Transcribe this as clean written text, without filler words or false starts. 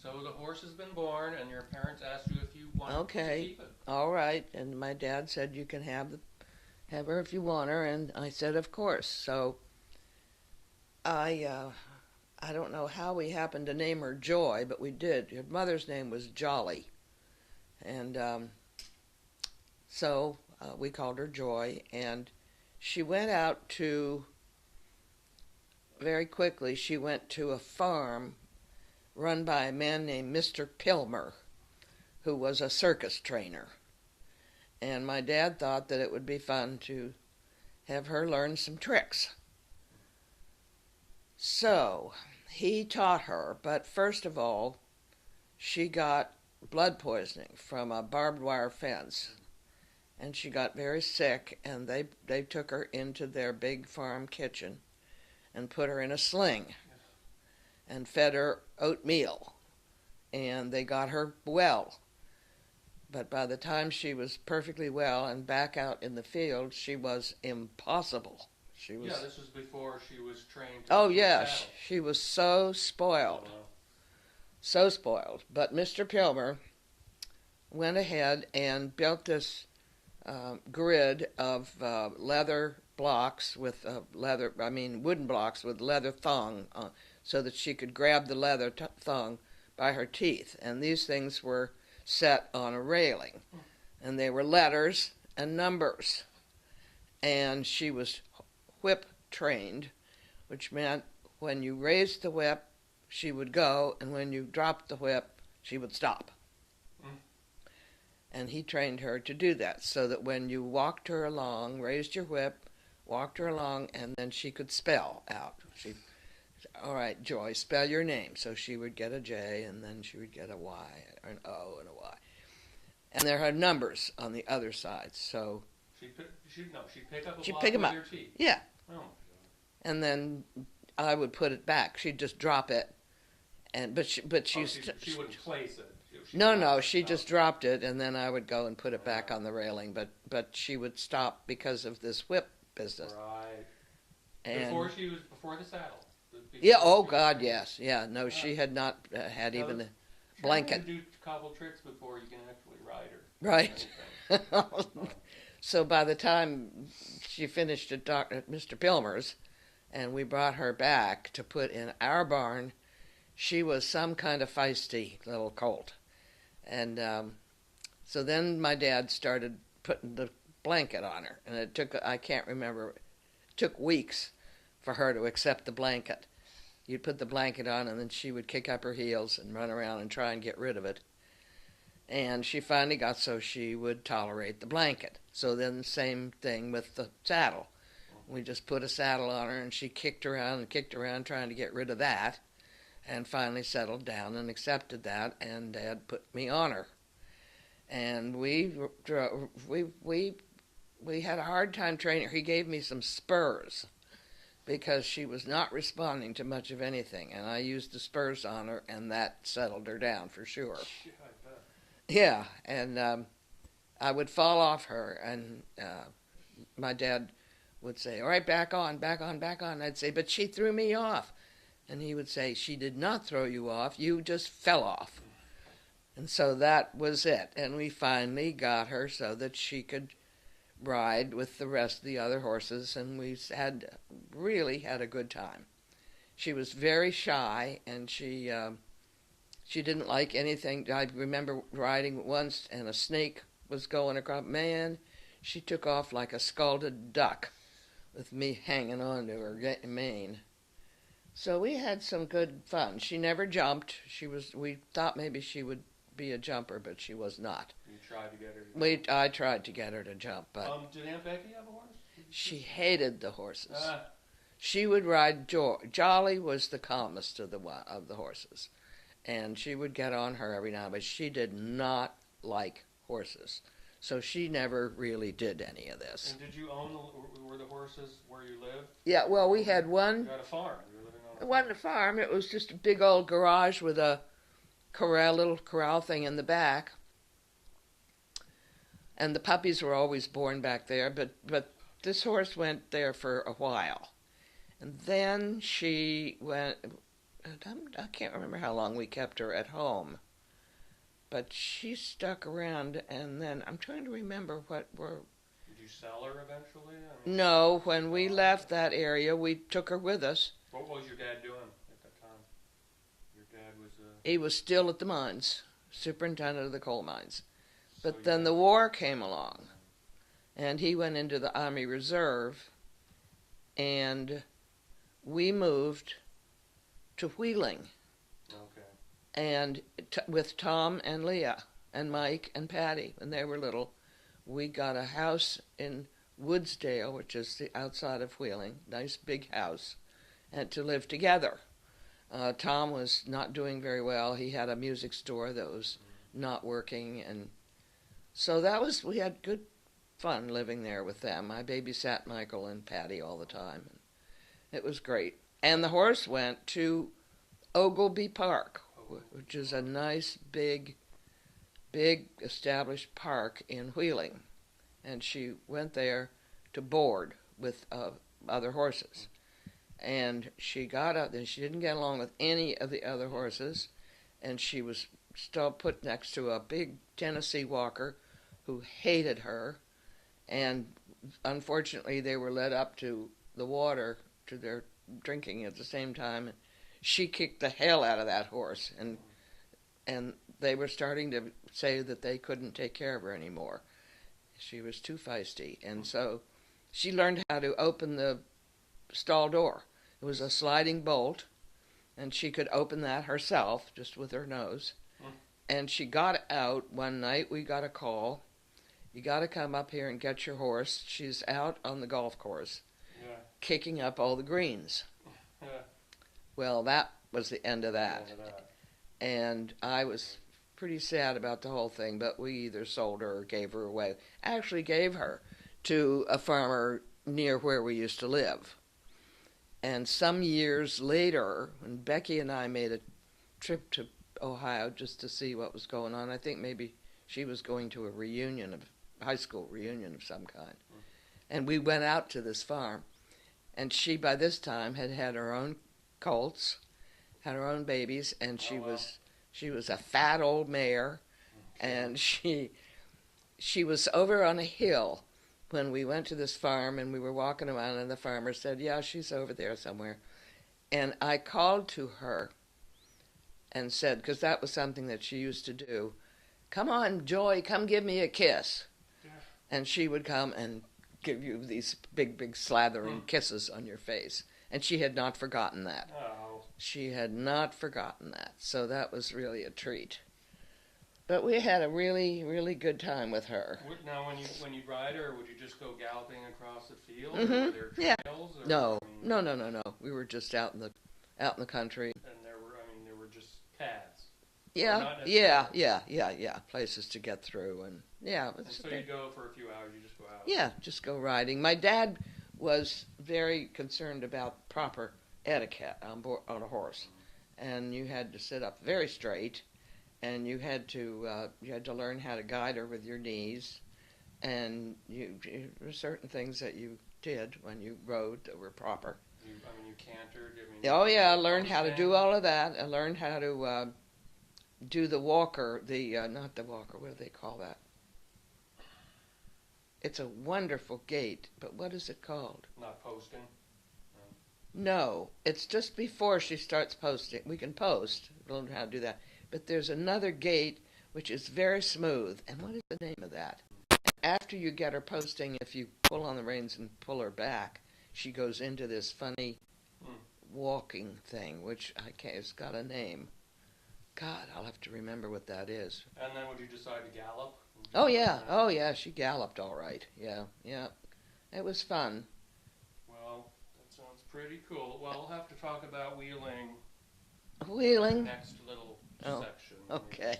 So the horse has been born, and your parents asked you if you wanted to Okay, keep it. all right. And my dad said you can have her if you want her, and I said of course. So I I don't know how we happened to name her Joy, but we did. Her mother's name was Jolly, and we called her Joy. And she went out to very quickly. She went to a farm run by a man named Mr. Pilmer, who was a circus trainer. And my dad thought that it would be fun to have her learn some tricks. So he taught her, but first of all, she got blood poisoning from a barbed wire fence. And she got very sick, and they took her into their big farm kitchen and put her in a sling and fed her oatmeal. And they got her well. But by the time she was perfectly well and back out in the field, she was impossible. She was. Yeah, this was before she was trained Oh to yeah, saddle. she was so Oh, spoiled, wow. so spoiled. But Mr. Pilmer went ahead and built this grid of leather blocks with wooden blocks with leather thong, so that she could grab the leather thong by her teeth. And these things were set on a railing, and they were letters and numbers. And she was whip trained, which meant when you raised the whip, she would go, and when you dropped the whip, she would stop. Mm. And he trained her to do that, so that when you walked her along, raised your whip, walked her along, and then she could spell out. All right, Joy, spell your name. So she would get a J, and then she would get a Y, or an O, and a Y. And there are numbers on the other side, so She'd pick up a she'd block pick them with up. your teeth. Yeah, Oh my and then I would put it back. She'd just drop it, but god. She wouldn't place it. no, she just dropped it, and then I would go and put it back on the railing. But she would stop because of this whip business. Right. And Before the saddle. yeah, oh God, yes, yeah. No, she had not had No, even a She blanket. to do a couple tricks before you can actually ride her. Right. Anything. So by the time she finished at Mr. Pilmer's, and we brought her back to put in our barn, she was some kind of feisty little colt. And so then my dad started putting the blanket on her, and I can't remember, it took weeks for her to accept the blanket. You'd put the blanket on, and then she would kick up her heels and run around and try and get rid of it. And she finally got so she would tolerate the blanket. So then the same thing with the saddle. We just put a saddle on her, and she kicked around trying to get rid of that, and finally settled down and accepted that, and Dad put me on her. And we had a hard time training her. He gave me some spurs because she was not responding to much of anything, and I used the spurs on her, and that settled her down for sure. Yeah, I bet. Yeah, and I would fall off her, and my dad would say, "All right, back on, back on, back on." I'd say, "But she threw me off." And he would say, "She did not throw you off, you just fell off." And so that was it. And we finally got her so that she could ride with the rest of the other horses, and we really had a good time. She was very shy, and she didn't like anything. I remember riding once, and a snake was going across. Man, she took off like a scalded duck with me hanging on to her mane. So we had some good fun. She never jumped. We thought maybe she would be a jumper, but she was not. You tried to get her to jump. I tried to get her to jump, but Did Aunt Becky have a horse? she hated the horses. Ah, She would ride Jolly was the calmest of the horses, and she would get on her every now and then, but she did not like horses. So she never really did any of this. and did you were the horses where you lived? Yeah, well, we had You one. had a farm. You were living on a It farm. wasn't a farm. It was just a big old garage with a little corral thing in the back. And the puppies were always born back there, but this horse went there for a while. And then she I can't remember how long we kept her at home, but she stuck around. And then I'm trying to remember what were. Did you sell her eventually? I mean, No, when we left that area, we took her with us. what was your dad doing at that time? Your dad was He was still at the mines, superintendent of the coal mines. so But then the war came along, and he went into the Army Reserve, and we moved to Wheeling, okay. and with Tom and Leah and Mike and Patty when they were little. We got a house in Woodsdale, which is the outside of Wheeling, nice big house, and to live together. Tom was not doing very well. He had a music store that was not working, and so we had good fun living there with them. I babysat Michael and Patty all the time. And it was great. And the horse went to Ogleby Park, which is a nice, big established park in Wheeling. And she went there to board with other horses. And she got up, and she didn't get along with any of the other horses, and she was still put next to a big Tennessee walker who hated her, and unfortunately they were led up to the water to their drinking at the same time, and she kicked the hell out of that horse, and they were starting to say that they couldn't take care of her anymore. She was too feisty, and so she learned how to open the stall door. It was a sliding bolt, and she could open that herself, just with her nose. And she got out one night. We got a call. You got to come up here and get your horse. She's out on the golf course, kicking up all the greens. Well, that was the end of that. And I was pretty sad about the whole thing, but we either sold her or gave her away. Actually gave her to a farmer near where we used to live. And some years later, when Becky and I made a trip to Ohio just to see what was going on, I think maybe she was going to a high school reunion of some kind. And we went out to this farm. And she, by this time, had had her own colts, had her own babies, and she was a fat old mare. And she was over on a hill when we went to this farm, and we were walking around, and the farmer said, yeah, she's over there somewhere. And I called to her and said, because that was something that she used to do, come on, Joy, come give me a kiss. Yeah. And she would come and give you these big slathering kisses on your face. And she had not forgotten that. Oh. She had not forgotten that. So that was really a treat. But we had a really, really good time with her. Now, when you ride her, would you just go galloping across the field? Mm-hmm. Or were there trails? Yeah. No. We were just out in the country. And there were just paths. Yeah. Places to get through, and yeah. And so you go for a few hours. You just go out. Yeah, just go riding. My dad was very concerned about proper etiquette on a horse, and you had to sit up very straight. And you had to learn how to guide her with your knees, and there were certain things that you did when you rode that were proper. You cantered. I learned how to do all of that. I learned how to do the walker. Not the walker. What do they call that? It's a wonderful gait, but what is it called? Not posting. No, it's just before she starts posting. We can post. Learn how to do that. But there's another gait which is very smooth. And what is the name of that? After you get her posting, if you pull on the reins and pull her back, she goes into this funny walking thing, which it's got a name. God, I'll have to remember what that is. And then would you decide to gallop? Oh yeah, she galloped all right. Yeah. It was fun. Well, that sounds pretty cool. Well, we'll have to talk about Wheeling. Wheeling? Next little section. Okay.